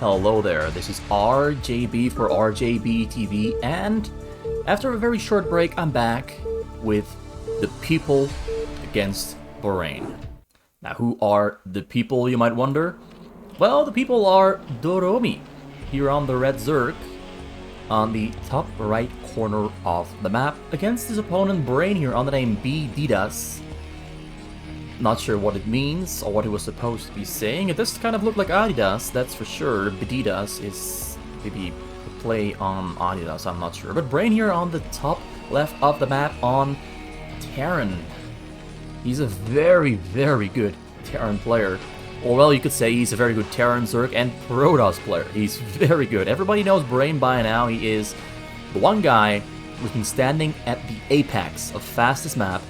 Hello there, this is RJB for RJB TV, and after a very short break, I'm back with the people against Bahrain. Now, who are the people, you might wonder? Well, the people are Doromi, here on the red Zerg, on the top right corner of the map, against his opponent Bahrain here on the name Bididas. Not sure what it means or what he was supposed to be saying. It does kind of look like Adidas, that's for sure. Bididas is maybe a play on Adidas, I'm not sure. But Bahrain here on the top left of the map on Terran. He's a very, very good Terran player. Or well, you could say he's a very good Terran, Zerg, and Protoss player. He's very good. Everybody knows Bahrain by now. He is the one guy who's been standing at the apex of fastest map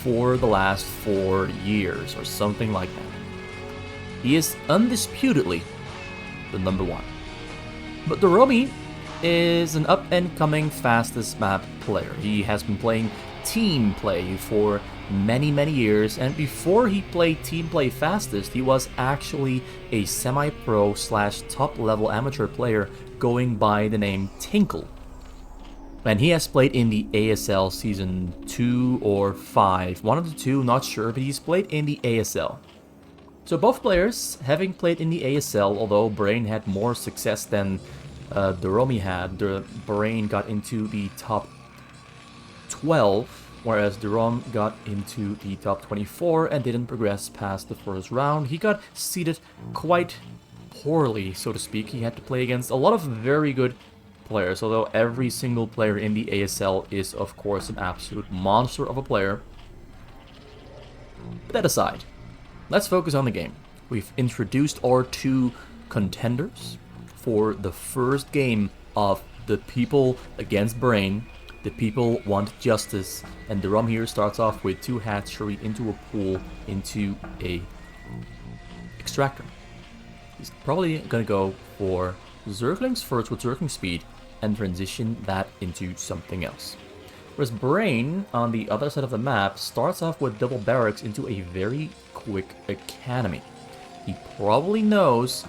for the last 4 years, or something like that. He is undisputedly the number one. But Doromi is an up-and-coming fastest map player. He has been playing team play for many years, and before he played team play fastest, he was actually a semi-pro / top-level amateur player going by the name Tinkle. And he has played in the ASL Season 2 or 5. One of the two, not sure, but he's played in the ASL. So both players, having played in the ASL, although Bahrain had more success than Doromi had, Bahrain got into the top 12, whereas Durom got into the top 24 and didn't progress past the first round. He got seeded quite poorly, so to speak. He had to play against a lot of very good players, although every single player in the ASL is of course an absolute monster of a player. But that aside, let's focus on the game. We've introduced our two contenders for the first game of the people against Bahrain. The people want justice, and Durom here starts off with 2 hatchery into a pool into a extractor. He's probably gonna go for Zerglings first with Zergling speed and transition that into something else. Whereas Bahrain, on the other side of the map, starts off with double barracks into a very quick academy. He probably knows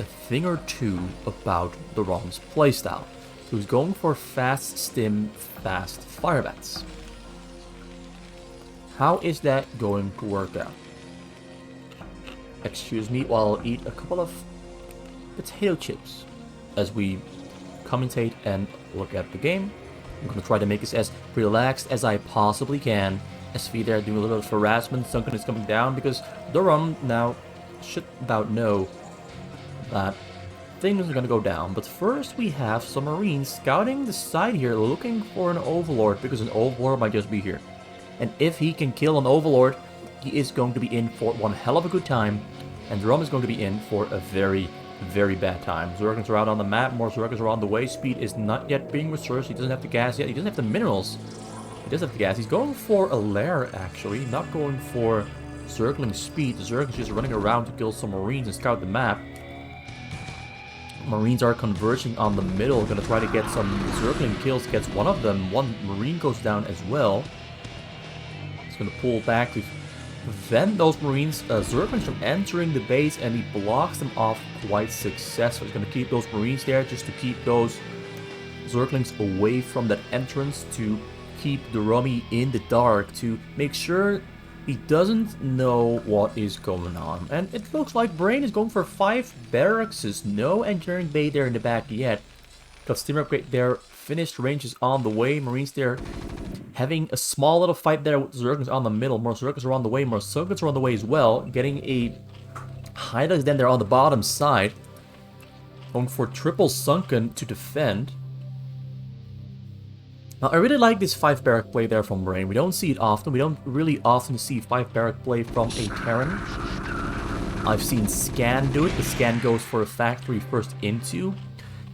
a thing or two about Durom's playstyle. So he's going for fast stim, fast firebats. How is that going to work out? Excuse me while I'll eat a couple of potato chips as we commentate and look at the game. I'm going to try to make this as relaxed as I possibly can. SV there doing a little bit of harassment. Sunken is coming down because Durom now should about know that things are going to go down. But first we have some Marines scouting the side here, looking for an Overlord, because an Overlord might just be here. And if he can kill an Overlord, he is going to be in for one hell of a good time, and Durom is going to be in for a very bad time. Zerglings are out on the map, more Zerglings are on the way. Speed is not yet being researched. He doesn't have the gas yet. He doesn't have the minerals. He does have the gas. He's going for a lair, actually, not going for Zergling speed. The Zerglings just running around to kill some Marines and scout the map. Marines are converging on the middle, gonna try to get some Zergling kills. Gets one of them. One Marine goes down as well. He's gonna pull back to prevent those Marines, Zerglings, from entering the base, and he blocks them off quite successfully. He's going to keep those Marines there just to keep those Zerglings away from that entrance, to keep Doromi in the dark, to make sure he doesn't know what is going on. And it looks like Bahrain is going for 5 barracks. No engineering bay there in the back yet. Got steam upgrade there. Finished ranges on the way. Marines there having a small little fight there with Zerglings on the middle. More Zerglings are on the way. More Zerglings are on the way as well. Getting a Hydras then there on the bottom side. Going for triple Sunken to defend. Now, I really like this 5 barrack play there from Bahrain. We don't see it often. We don't really often see 5 barrack play from a Terran. I've seen Scan do it. The Scan goes for a factory first into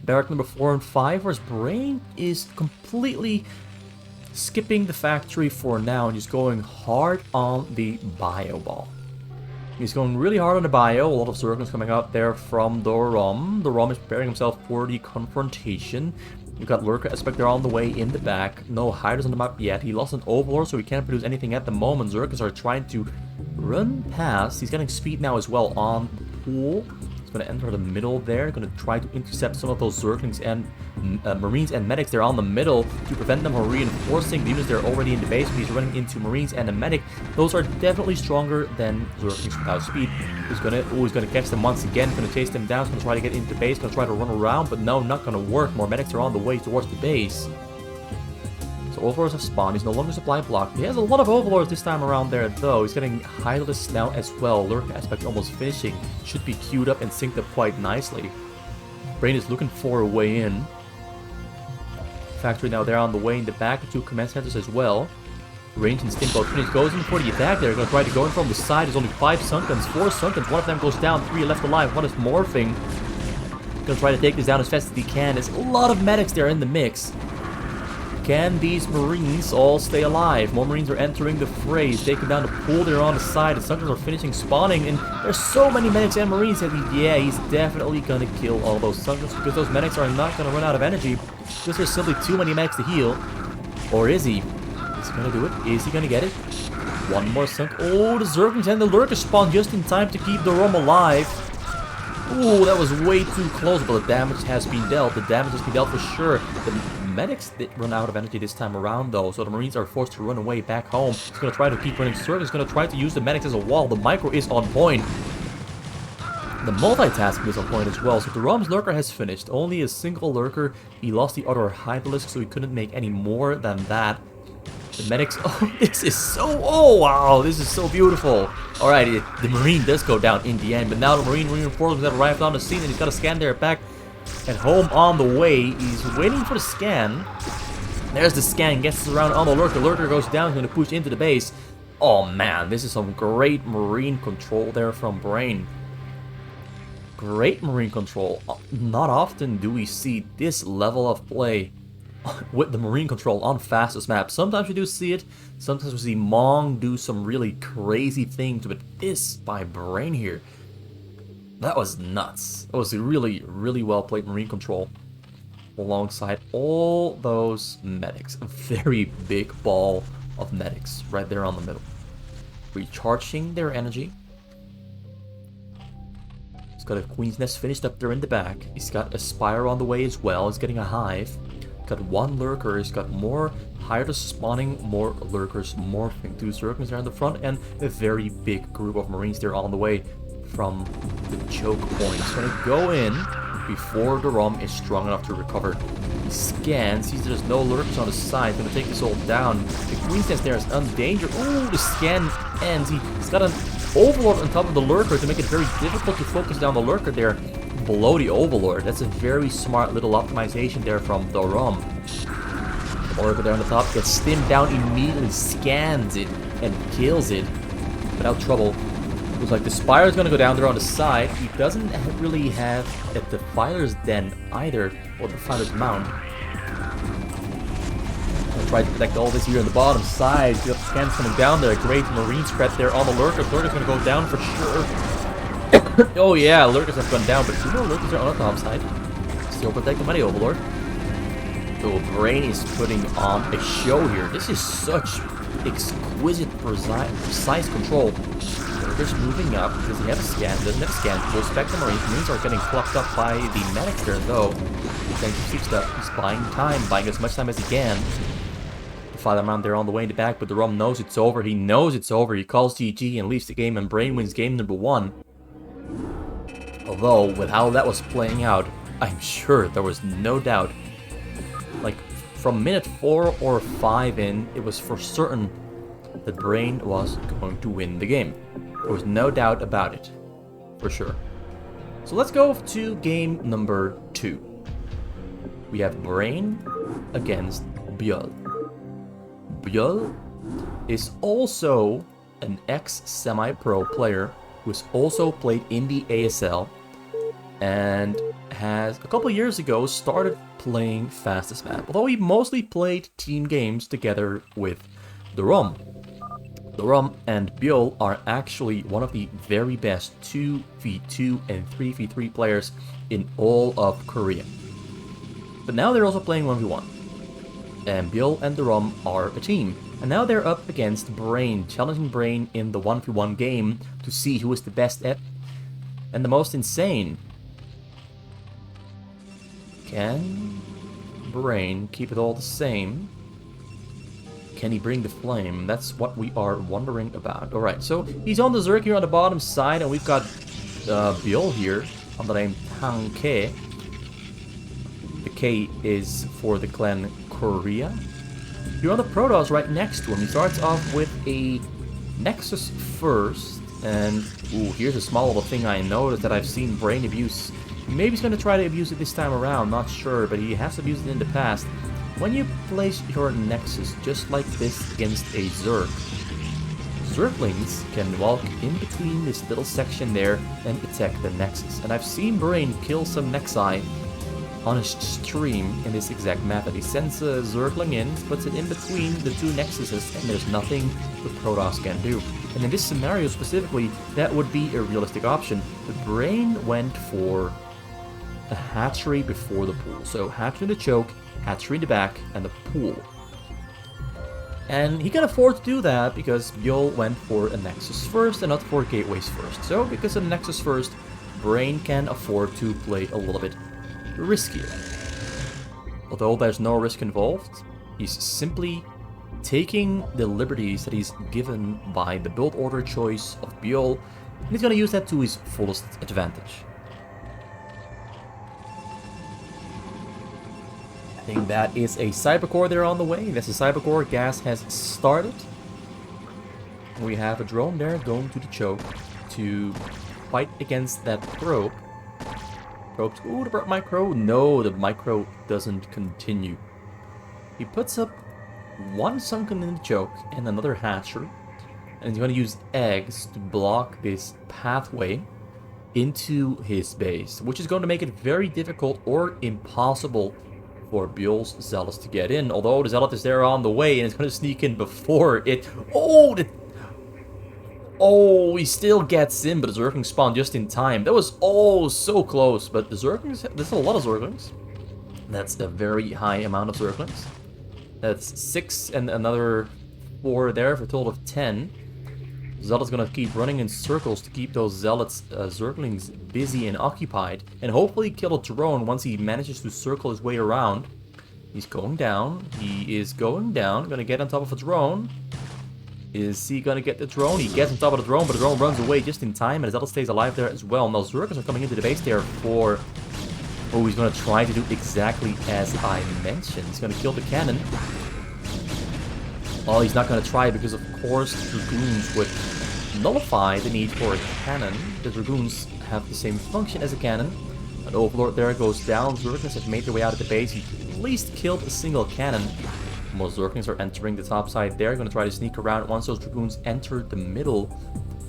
barrack number 4 and 5, whereas Bahrain is completely skipping the factory for now and just going hard on the bio ball. He's going really hard on the bio. A lot of Zerglings coming out there from Durom. Durom is preparing himself for the confrontation. You've got Lurker Aspect there on the way in the back. No Hydras on the map yet. He lost an Overlord, so he can't produce anything at the moment. Zerglings are trying to run past. He's getting speed now as well on the pool. It's going to enter the middle there. Going to try to intercept some of those Zerglings and Marines and Medics. They're on the middle to prevent them from reinforcing. The units they're already in the base. He's running into Marines and a Medic. Those are definitely stronger than Zerglings without speed. He's going to catch them once again. Going to chase them down. He's going to try to get into the base. Going to try to run around. But no, not going to work. More Medics are on the way towards the base. So Overlords have spawned. He's no longer supply blocked. He has a lot of Overlords this time around there, though. He's getting Hydralisk now as well. Lurk aspect almost finishing. Should be queued up and synced up quite nicely. Brain is looking for a way in. Factory now there on the way in the back. 2 command centers as well. Range and stim both finished. Goes in for the attack there. Going to try to go in from the side. There's only 5 Sunkens, 4 Sunkens. One of them goes down. 3 are left alive. One is morphing. Going to try to take this down as fast as he can. There's a lot of medics there in the mix. Can these Marines all stay alive? More Marines are entering the fray. Taking down the pool there on the side. The Sunkers are finishing spawning. And there's so many medics and Marines that he's definitely going to kill all those Sunkers. Because those medics are not going to run out of energy. Because there's simply too many medics to heal. Or is he? Is he going to do it? Is he going to get it? One more Sunk. Oh, the Zerglings and the Lurkers spawn just in time to keep the Rom alive. Ooh, that was way too close. But the damage has been dealt. The damage has been dealt for sure. The Medics did run out of energy this time around, though, so the Marines are forced to run away back home. He's going to try to keep running circles. He's going to try to use the Medics as a wall. The Micro is on point. The multitasking is on point as well, so the Rom's Lurker has finished. Only a single Lurker. He lost the other Hydralisk, so he couldn't make any more than that. The Medics... Oh, this is so... Oh, wow, this is so beautiful. Alright, the Marine does go down in the end, but now the Marine reinforcements have arrived on the scene, and he's got to scan their back. At home on the way, he's waiting for the scan. There's the scan, gets around on the Lurker. Lurker goes down, he's going to push into the base. Oh man, this is some great Marine control there from Brain. Great Marine control. Not often do we see this level of play with the Marine control on fastest map. Sometimes we do see it, sometimes we see Mong do some really crazy things, but this by Brain here, that was nuts. It was a really, really well played Marine control alongside all those medics. A very big ball of medics right there on the middle. Recharging their energy. He's got a Queen's Nest finished up there in the back. He's got a Spire on the way as well. He's getting a Hive. Got 1 Lurker. He's got more Hydralisk spawning, more Lurkers morphing. 2 Zerglings there in the front, and a very big group of Marines there on the way from the choke point. He's going to go in before the Rom is strong enough to recover. He scans, sees there's no Lurkers on the side, going to take this all down. The Queen's Nest there is undangered. Ooh, the scan ends. He's got an Overlord on top of the Lurker to make it very difficult to focus down the Lurker there below the Overlord. That's a very smart little optimization there from the Rom. The Lurker there on the top gets stimmed down immediately, scans it, and kills it without trouble. Looks like the Spire is going to go down there on the side. He doesn't really have a Defiler's Den either, or the Defiler's Mount. I'll try to protect all this here on the bottom side. You have scans coming down there. Great Marine spread there on the Lurker. Lurker's going to go down for sure. Oh yeah, Lurkers have gone down, but 2 more Lurkers are on the top side. Still protected by the Overlord. So Brain is putting on a show here. This is such exquisite, precise control. Lurker's moving up because he has a scan, doesn't have a scan. Full spectrum Marines are getting plucked up by the medics there though. Thank you, stuff. He's buying time, buying as much time as he can. The Father Mount there on the way in the back, but the Rom knows it's over. He knows it's over. He calls GG and leaves the game, and Brain wins game number 1. Although, with how that was playing out, I'm sure there was no doubt. Like, from minute 4 or 5 in, it was for certain that Brain was going to win the game. There was no doubt about it. For sure. So let's go to game number 2. We have Brain against Björl. Björl is also an ex-semi-pro player who has also played in the ASL and has, a couple years ago, started playing fastest map, although he mostly played team games together with the Rom. The Rom and Björl are actually one of the very best 2v2 and 3v3 players in all of Korea. But now they're also playing 1v1. And Björl and the Rom are a team. And now they're up against Brain, challenging Brain in the 1v1 game to see who is the best at And the most insane. Can Brain keep it all the same? Can he bring the flame? That's what we are wondering about. Alright, so he's on the Zerg here on the bottom side, and we've got Biol here on the name Tang Ke. The K is for the clan Korea. You're on the Protoss right next to him. He starts off with a Nexus first, and ooh, here's a small little thing I noticed that I've seen Brain abuse. Maybe he's going to try to abuse it this time around, not sure, but he has abused it in the past. When you place your Nexus just like this against a Zerg, Zerglings can walk in between this little section there and attack the Nexus. And I've seen Brain kill some Nexi on his stream in this exact method. He sends a Zergling in, puts it in between the two Nexuses, and there's nothing the Protoss can do. And in this scenario specifically, that would be a realistic option. The Brain went for a hatchery before the pool. So hatchery in the choke, hatchery in the back, and the pool. And he can afford to do that because Biol went for a Nexus first and not for gateways first. So because of the Nexus first, Brain can afford to play a little bit riskier. Although there's no risk involved, he's simply taking the liberties that he's given by the build order choice of Biol, and he's going to use that to his fullest advantage. I think that is a Cybercore there on the way. That's a Cybercore. Gas has started. We have a drone there going to the choke to fight against that probe. Ooh, the micro. No, the micro doesn't continue. He puts up one sunken in the choke and another hatchery. And he's going to use eggs to block this pathway into his base, which is going to make it very difficult or impossible for Biol's Zealous to get in. Although the Zealot is there on the way and it's going to sneak in before it... Oh, he still gets in, but the Zerglings spawn just in time. That was so close, but the Zerglings, there's a lot of Zerglings. That's a very high amount of Zerglings. That's 6 and another 4 there for a total of 10. Zealot's gonna keep running in circles to keep those Zealots, Zerglings busy and occupied, and hopefully kill a drone once he manages to circle his way around. He's going down. He is going down. Gonna get on top of a drone. Is he gonna get the drone? He gets on top of the drone, but the drone runs away just in time, and the Zealot stays alive there as well. Now Zerglings are coming into the base there for... Oh, he's gonna try to do exactly as I mentioned. He's gonna kill the cannon. Well, he's not gonna try because, of course, Dragoons would nullify the need for a cannon. The Dragoons have the same function as a cannon. An Overlord there goes down. Zerglings have made their way out of the base. He at least killed a single cannon. Most Zerglings are entering the top side there. Going to try to sneak around once those Dragoons enter the middle.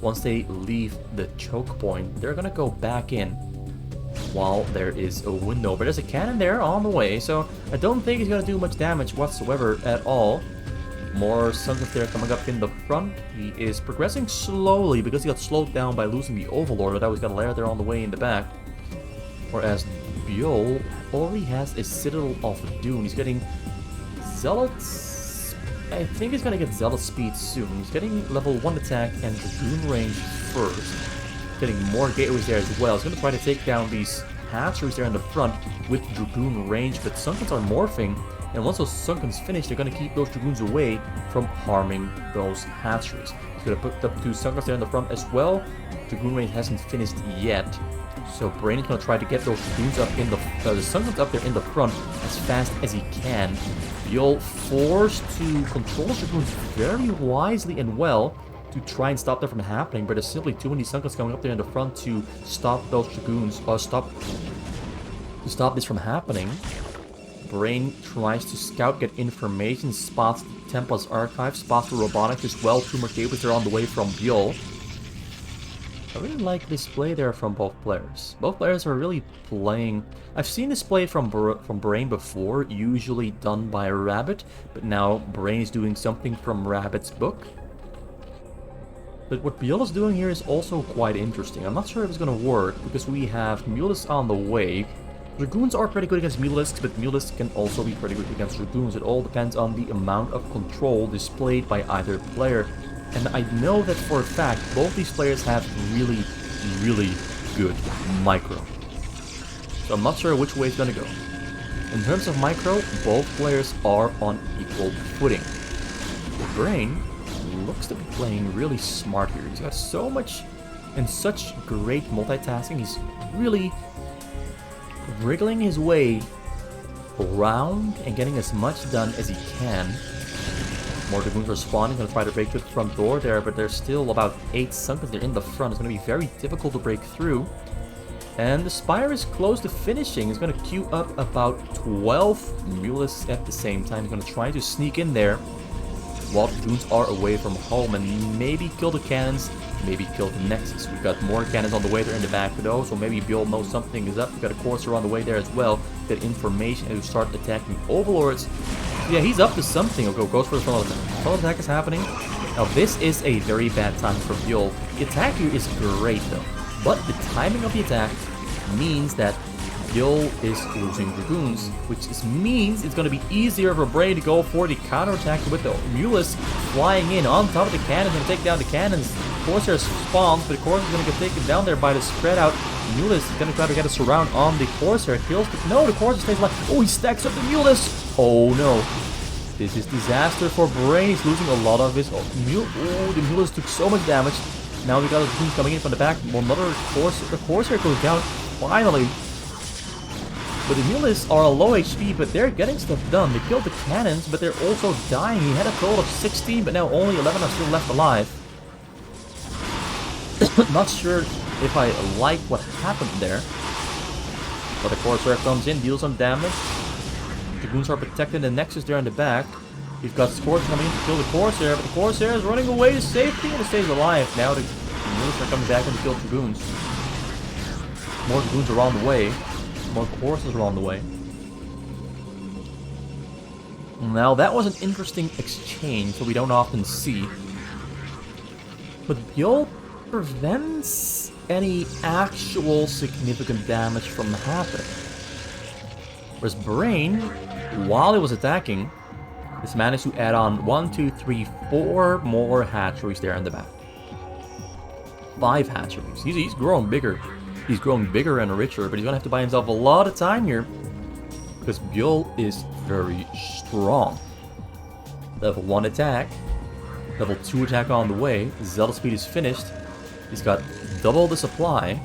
Once they leave the choke point, they're going to go back in while there is a window. But there's a cannon there on the way, so I don't think he's going to do much damage whatsoever at all. More Sunkens there coming up in the front. He is progressing slowly because he got slowed down by losing the Overlord. But now he's got a lair there on the way in the back. Whereas Biol already has a Citadel of Doom. He's getting Zealots. I think he's gonna get Zealot speed soon. He's getting level 1 attack and Dragoon range first. Getting more gateways there as well. He's gonna try to take down these hatcheries there in the front with Dragoon range, but Sunkens are morphing, and once those Sunkens finish, they're gonna keep those Dragoons away from harming those hatcheries. He's gonna put up 2 Sunkens there in the front as well. Dragoon range hasn't finished yet. So Brain is going to try to get those Dragoons up in the Sunkens up there in the front as fast as he can. Biol forced to control the Dragoons very wisely and well to try and stop that from happening, but there's simply too many Sunkens coming up there in the front to stop those Dragoons, or stop this from happening. Brain tries to scout, get information, spots Templa's archive, spots the robotics as well. 2 more gateways are on the way from Biol. I really like this play there from both players. Both players are really playing... I've seen this play from Brain before, usually done by Rabbit, but now Brain is doing something from Rabbit's book. But what Biol is doing here is also quite interesting. I'm not sure if it's going to work, because we have Mulisks on the way. Dragoons are pretty good against Mulisks, but Mulisks can also be pretty good against Dragoons. It all depends on the amount of control displayed by either player. And I know that for a fact, both these players have really good micro. So I'm not sure which way it's gonna go. In terms of micro, both players are on equal footing. Brain looks to be playing really smart here. He's got so much and such great multitasking. He's really wriggling his way around and getting as much done as he can. More dragoons are spawning, gonna try to break through the front door there, but there's still about 8 Sunkens there in the front. It's gonna be very difficult to break through. And the Spire is close to finishing. He's gonna queue up about 12 Mules at the same time. He's gonna try to sneak in there while the dragoons are away from home and maybe kill the cannons, maybe kill the Nexus. We've got more cannons on the way there in the back though, so maybe Bjorn knows something is up. We've got a Courser on the way there as well. Get information and start attacking Overlords. Yeah, he's up to something. Okay, goes for the front attack. Front attack is happening. Now this is a very bad time for Bjorn. The attack here is great though, but the timing of the attack means that Bjorn is losing dragoons, which means it's going to be easier for Brain to go for the counterattack with the Mules flying in on top of the cannons and take down the cannons. Corsair spawns, but the Corsair is going to get taken down there by the spread out. Mules is going to try to get a surround on the Corsair. Kills the... No, the Corsair stays alive. Oh, he stacks up the Mules. Oh no. This is disaster for Brain. He's losing a lot of his... Oh, the Mules took so much damage. Now we got the dragoons coming in from the back. Another Corsair. The Corsair goes down. Finally. But the Mules are low HP, but they're getting stuff done. They killed the cannons, but they're also dying. He had a total of 16, but now only 11 are still left alive. Not sure if I like what happened there. But the Corsair comes in, deals some damage. The Dragoons are protecting the Nexus there in the back. We've got Scorch coming in to kill the Corsair, but the Corsair is running away to safety and it stays alive. Now the Mules are coming back and to kill Dragoons. More Dragoons are on the way. More Corsairs are on the way. Now that was an interesting exchange that we don't often see. But Bjorn prevents any actual significant damage from happening. Whereas Brain, while it was attacking, has managed to add on 1, 2, 3, 4 more hatcheries there in the back. 5 hatcheries. He's growing bigger. He's growing bigger and richer, but he's gonna have to buy himself a lot of time here. Because Bjorn is very strong. Level 1 attack. Level 2 attack on the way. Zealot speed is finished. He's got double the supply.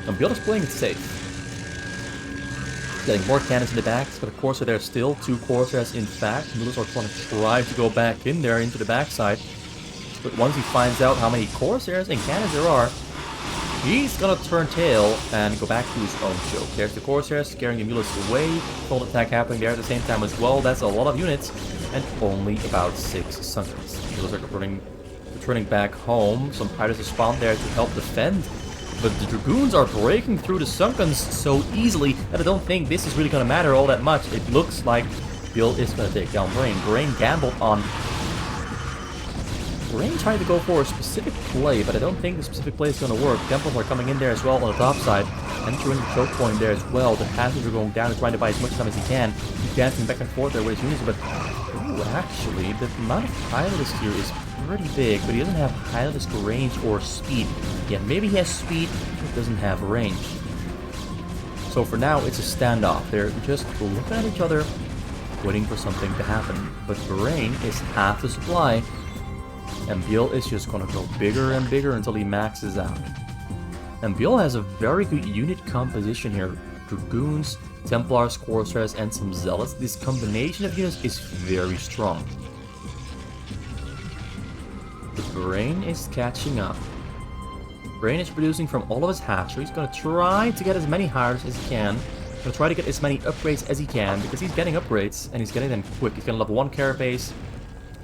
And Bjorn is playing it safe. Getting more cannons in the back. He's got a Corsair there still. 2 Corsairs in fact. Mules are going to try to go back in there into the backside. But once he finds out how many Corsairs and cannons there are, he's gonna turn tail and go back to his own choke. There's the Corsairs scaring the Mules away. Full attack happening there at the same time as well. That's a lot of units. And only about 6 Sunkens. Mules are returning back home. Some pirates are spawned there to help defend. But the Dragoons are breaking through the Sunkens so easily that I don't think this is really gonna matter all that much. It looks like Bill is gonna take down Brain. Brain gambled on... Brain tried to go for a specific play, but I don't think the specific play is going to work. Templars are coming in there as well on the top side. Entering the choke point there as well. The passengers are going down and trying to buy as much time as he can. He's dancing back and forth there with his units, but... Ooh, actually, the amount of Hydralisk here is pretty big, but he doesn't have Hydralisk range or speed. Yeah, maybe he has speed, but doesn't have range. So for now, it's a standoff. They're just looking at each other, waiting for something to happen. But Brain is half the supply. And Bjorn is just gonna go bigger and bigger until he maxes out. And Bjorn has a very good unit composition here. Dragoons, Templars, Corsairs, and some Zealots. This combination of units is very strong. The Brain is catching up. Brain is producing from all of his hatcheries. He's gonna try to get as many hires as he can. Gonna try to get as many upgrades as he can, because he's getting upgrades, and he's getting them quick. He's gonna level 1 Carapace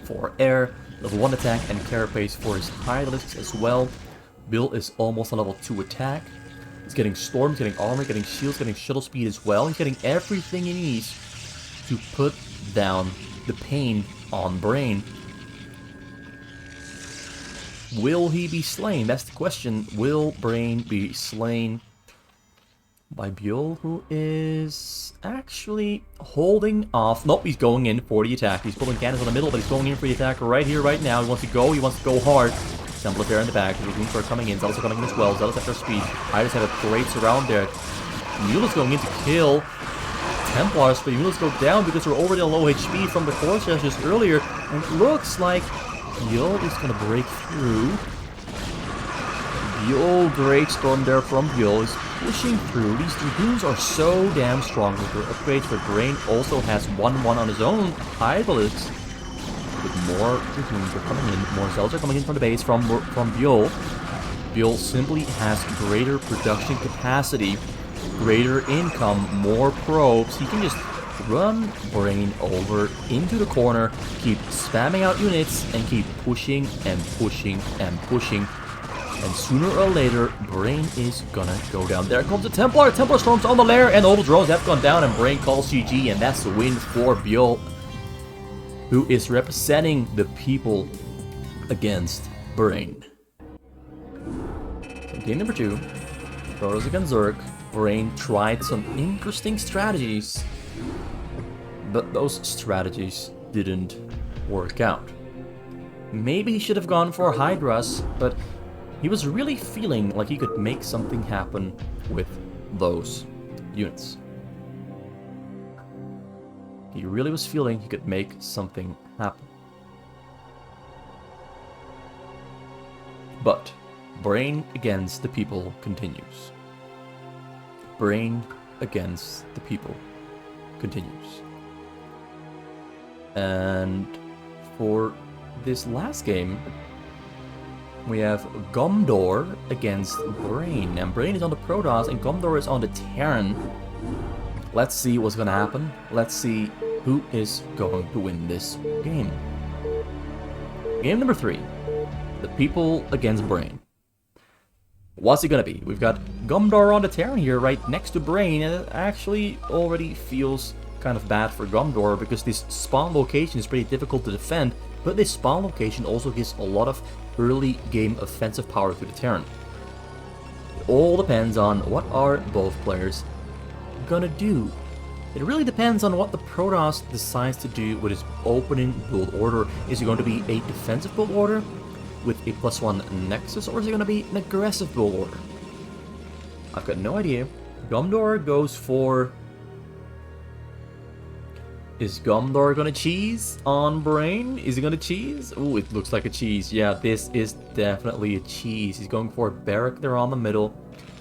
for air. Level 1 attack and Carapace for his Hydralisks as well. Bill is almost on level 2 attack. He's getting Storm, getting Armor, getting Shields, getting Shuttle Speed as well. He's getting everything he needs to put down the pain on Brain. Will he be slain? That's the question. Will Brain be slain by Bjorn, who is actually holding off? Nope, he's going in for the attack. He's pulling cannons in the middle, but he's going in for the attack right here, right now. He wants to go hard. Templar there in the back. The Dragoons are coming in. Zealots are coming in as well. Zealots have their speed. Hydras have a great surround there. Mule's going in to kill Templars, but Mule's go down because they're already on low HP from the Corsairs just earlier. And it looks like Buell is going to break through. Buell, great storm there from Buell, is pushing through. These Dragoons are so damn strong with their upgrades. Their Brain also has 1-1 on his own Hydralisks. With more Dragoons are coming in, more Zealots are coming in from the base from Buell. Buell simply has greater production capacity, greater income, more probes. He can just run Brain over into the corner, keep spamming out units, and keep pushing and pushing and pushing. And sooner or later, Brain is gonna go down. There comes the Templar. Templar storms on the lair, and all the drones have gone down, and Brain calls GG, and that's the win for Buell, who is representing the people against Brain. So game number 2, Protoss against Zerg. Brain tried some interesting strategies, but those strategies didn't work out. Maybe he should have gone for Hydras, but he was really feeling like he could make something happen with those units. He really was feeling he could make something happen. But Brain against the people continues. Brain against the people continues. And for this last game, we have Gumdor against Brain. And Brain is on the Protoss and Gumdor is on the Terran. Let's see what's gonna happen. Let's see who is going to win this game. Game number 3. The people against Brain. What's it gonna be? We've got Gumdor on the Terran here right next to Brain, and it actually already feels kind of bad for Gumdor because this spawn location is pretty difficult to defend, but this spawn location also gives a lot of early game offensive power to the Terran. It all depends on what are both players gonna do. It really depends on what the Protoss decides to do with his opening build order. Is it going to be a defensive build order with a +1 Nexus, or is it going to be an aggressive build order? I've got no idea. Gumdor goes for... Is Gumdor gonna cheese on Brain? Is he gonna cheese? Ooh, it looks like a cheese. Yeah, this is definitely a cheese. He's going for a barrack there on the middle.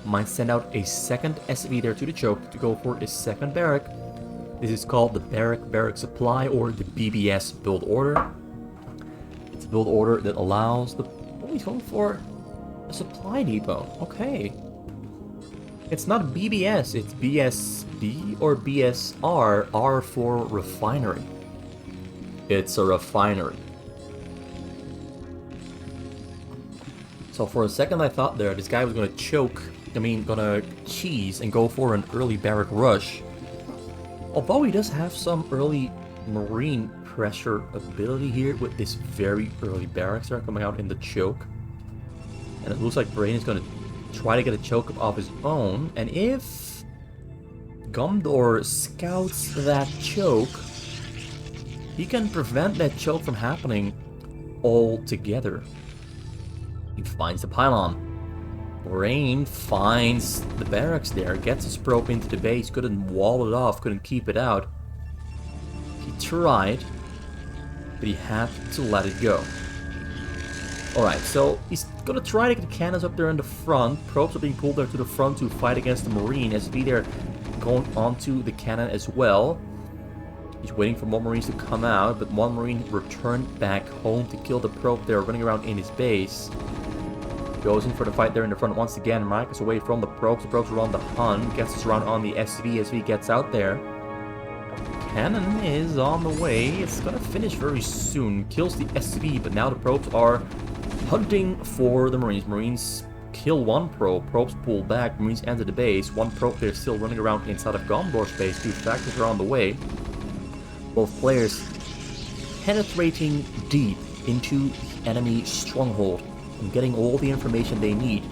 Might send out a second SV there to the choke to go for a second barrack. This is called the Barrack Supply, or the BBS build order. It's a build order that allows the... Oh, he's going for a supply depot. Okay. It's not BBS, it's BSB or BSR, R for refinery. It's a refinery. So for a second I thought there this guy was gonna choke, gonna cheese and go for an early barrack rush. Although he does have some early marine pressure ability here with this very early barracks that are coming out in the choke. And it looks like Brain is gonna try to get a choke up of his own, and if Gumdor scouts that choke, he can prevent that choke from happening altogether. He finds the pylon. Brain finds the barracks there, gets his probe into the base, couldn't wall it off, couldn't keep it out. He tried, but he had to let it go. Alright, so he's gonna try to get the cannons up there in the front. Probes are being pulled there to the front to fight against the Marine. SV there going onto the cannon as well. He's waiting for more Marines to come out, but one Marine returned back home to kill the probe there running around in his base. Goes in for the fight there in the front once again. Mike is away from the probes. The probes are on the Hun. Gets his round on the SV. SV gets out there. Cannon is on the way. It's gonna finish very soon. Kills the SV, but now the probes are hunting for the Marines. Marines kill one probe. Probes pull back. Marines enter the base. One probe there still running around inside of Gumdor's base. Two factors are on the way. Both players penetrating deep into the enemy stronghold and getting all the information they need.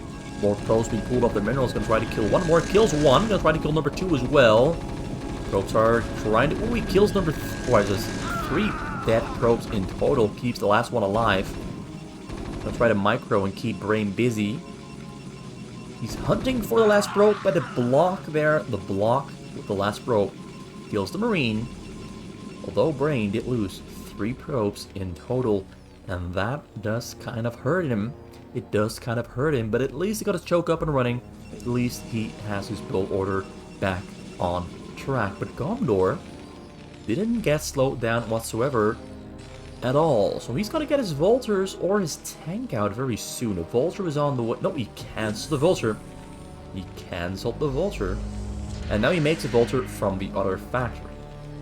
More probes being pulled off the minerals. Gonna try to kill one more. Kills one. Gonna try to kill number 2 as well. Probes are trying to... Oh, he kills number... Why is this? 3 dead probes in total. Keeps the last one alive. Gonna try to micro and keep Brain busy. He's hunting for the last probe, but the block there, the block with the last probe, kills the Marine. Although Brain did lose 3 probes in total, and that does kind of hurt him. It does kind of hurt him, but at least he got his choke up and running. At least he has his build order back on track. But Gumdor didn't get slowed down whatsoever at all. So he's gonna get his Vultures or his tank out very soon. A Vulture is on the way. No, he canceled the Vulture. He canceled the Vulture. And now he makes a Vulture from the other factory.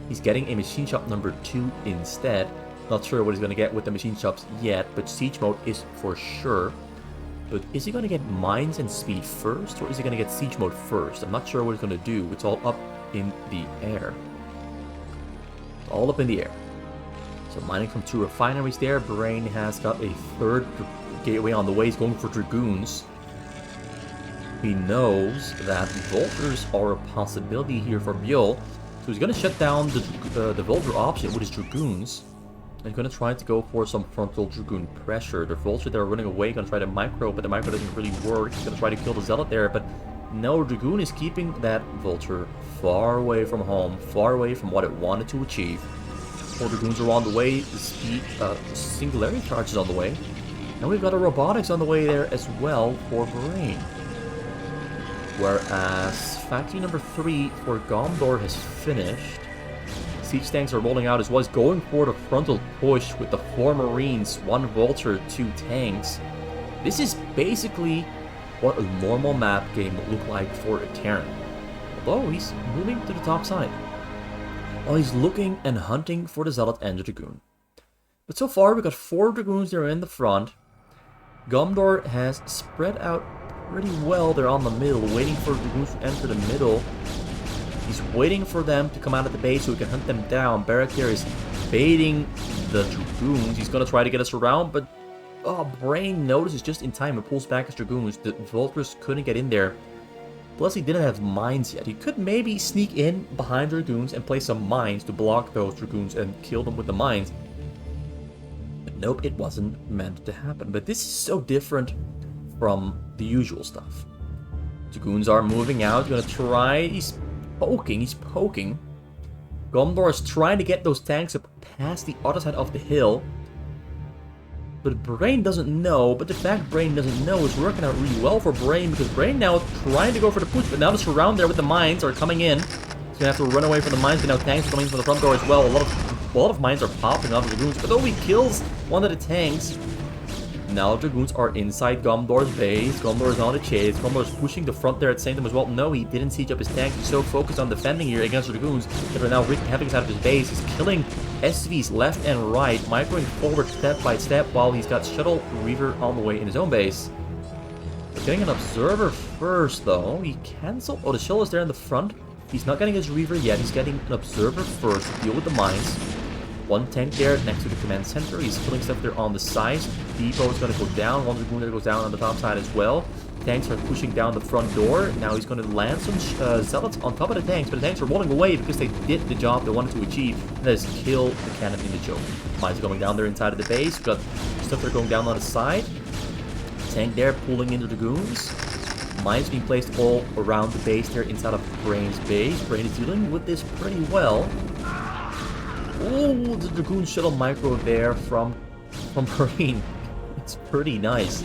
He's getting a Machine Shop number 2 instead. Not sure what he's gonna get with the Machine Shops yet, but Siege Mode is for sure. But is he gonna get Mines and Speed first, or is he gonna get Siege Mode first? I'm not sure what he's gonna do. It's all up in the air. It's all up in the air. So mining from 2 refineries there. Brain has got a 3rd gateway on the way. He's going for Dragoons. He knows that Vultures are a possibility here for Bjol. So he's going to shut down the Vulture option with his Dragoons. And he's going to try to go for some frontal Dragoon pressure. The Vulture there running away, going to try to micro, but the micro doesn't really work. He's going to try to kill the Zealot there, but no, Dragoon is keeping that Vulture far away from home, far away from what it wanted to achieve. 4 Dragoons are on the way, the speed, Singularity Charge is on the way. And we've got a Robotics on the way there as well for Brain. Whereas factory number 3 for Gumdor has finished. Siege tanks are rolling out as well. He's going for the frontal push with the 4 Marines, 1 Vulture, 2 tanks. This is basically what a normal map game would look like for a Terran. Although he's moving to the top side. While he's looking and hunting for the Zealot and the Dragoon. But so far we've got 4 Dragoons there in the front. Gumdor has spread out pretty well there on the middle, waiting for Dragoons to enter the middle. He's waiting for them to come out of the base so he can hunt them down. Barrack there is baiting the Dragoons. He's going to try to get us around, but Brain notices just in time and pulls back his Dragoons. The Vultures couldn't get in there. Plus he didn't have mines yet. He could maybe sneak in behind Dragoons and place some mines to block those Dragoons and kill them with the mines. But nope, it wasn't meant to happen. But this is so different from the usual stuff. Dragoons are moving out. Gonna try. He's poking. Gumdor is trying to get those tanks up past the other side of the hill. But Brain doesn't know. But the fact Brain doesn't know is working out really well for Brain, because Brain now is trying to go for the push, but now the surround there with the mines are coming in. He's gonna have to run away from the mines, but now tanks are coming from the front door as well. A lot of mines are popping off the Dragoons, but though he kills one of the tanks, now Dragoons are inside Gumdor's base. Gumdor is on the chase. Gumdor is pushing the front there at the same time as well. No, he didn't siege up his tank. He's so focused on defending here against the Dragoons that are now wreaking havoc out of his base. He's killing SCVs left and right, microing forward step by step while he's got Shuttle Reaver on the way in his own base. We're getting an Observer first, though. He canceled. Oh, the Shuttle is there in the front. He's not getting his Reaver yet. He's getting an Observer first to deal with the mines. 1 tank there next to the command center. He's killing stuff there on the sides. Depot is going to go down. 1 Dragoon there goes down on the top side as well. Tanks are pushing down the front door. Now he's going to land some Zealots on top of the tanks, but the tanks are rolling away because they did the job they wanted to achieve, and that is kill the cannon in the choke. Mines are going down there inside of the base. We've got stuff there going down on the side. Tank there pulling in the Dragoons. Mines being placed all around the base there inside of Brain's base. Brain is dealing with this pretty well. Oh, the Dragoon Shuttle micro there from Marine. It's pretty nice.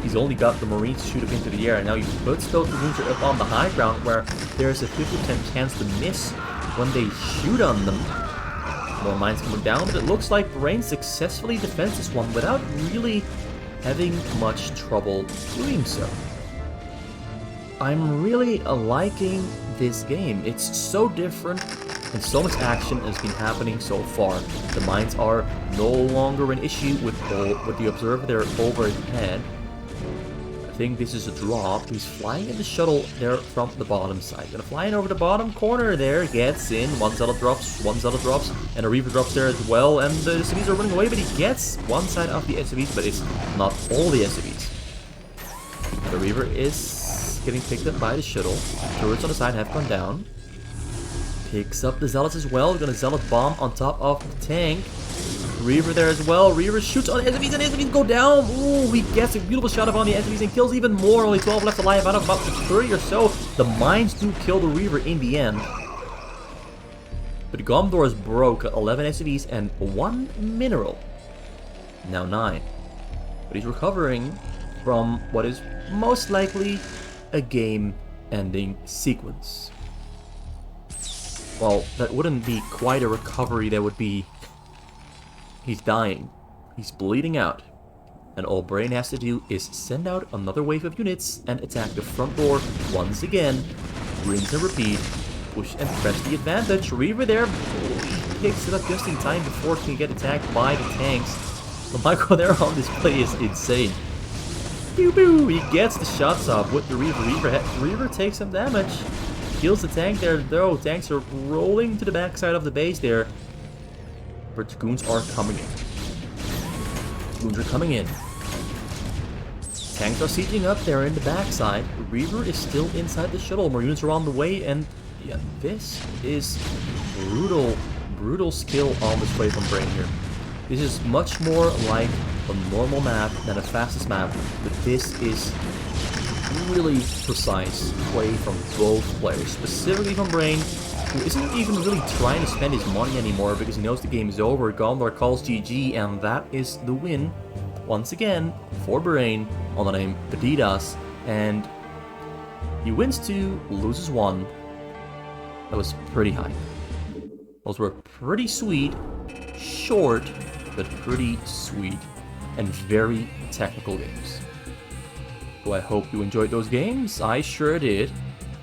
He's only got the Marines to shoot up into the air, and now he puts those Dragoons up on the high ground where there's a 50% chance to miss when they shoot on them. More mines coming down, but it looks like Brain successfully defends this one without really having much trouble doing so. I'm really liking this game. It's so different. And so much action has been happening so far. The mines are no longer an issue with the Observer there overhead. I think this is a drop. He's flying in the shuttle there from the bottom side. Gonna fly in over the bottom corner there. Gets in. 1 Zealot drops. 1 Zealot drops. And a Reaver drops there as well. And the SCVs are running away, but he gets one side of the SCVs, but it's not all the SCVs. The Reaver is getting picked up by the shuttle. Turrets on the side have gone down. Picks up the Zealots as well. Gonna Zealot bomb on top of the tank. Reaver there as well. Reaver shoots on the enemies and enemies go down. Ooh, he gets a beautiful shot up on the enemies and kills even more. Only 12 left alive out of about 30 or so. The mines do kill the Reaver in the end. But Gumdor is broke. 11 SCVs and 1 mineral. Now 9. But he's recovering from what is most likely a game-ending sequence. Well, that wouldn't be quite a recovery. That would be... He's dying. He's bleeding out. And all Brain has to do is send out another wave of units and attack the front door once again. Rinse and repeat. Push and press the advantage. Reaver there. He picks it up just in time before he can get attacked by the tanks. The micro there on display is insane. Pew pew! He gets the shots off with the Reaver. Reaver takes some damage. Kills the tank there though. Tanks are rolling to the backside of the base there. But goons are coming in. Goons are coming in. Tanks are sieging up there in the backside. Reaver is still inside the shuttle. More units are on the way, and yeah, this is brutal skill on display from Brain here. This is much more like a normal map than a fastest map, but this is really precise play from both players, specifically from Brain, who isn't even really trying to spend his money anymore because he knows the game is over. Gumdor calls GG, and that is the win, once again, for Brain, on the name Adidas, and he wins 2, loses 1. That was pretty high. Those were pretty sweet, short, but pretty sweet, and very technical games. So I hope you enjoyed those games. I sure did.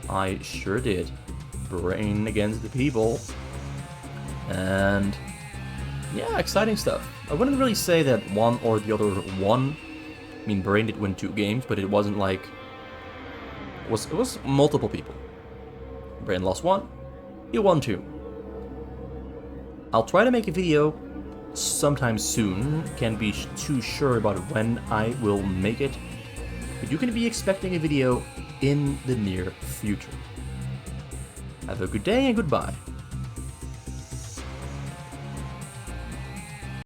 I sure did. Brain against the people. And yeah, exciting stuff. I wouldn't really say that one or the other won. I mean, Brain did win 2 games, but it wasn't like... It was multiple people. Brain lost 1. He won 2. I'll try to make a video sometime soon. Can't be too sure about when I will make it. But you can be expecting a video in the near future. Have a good day and goodbye.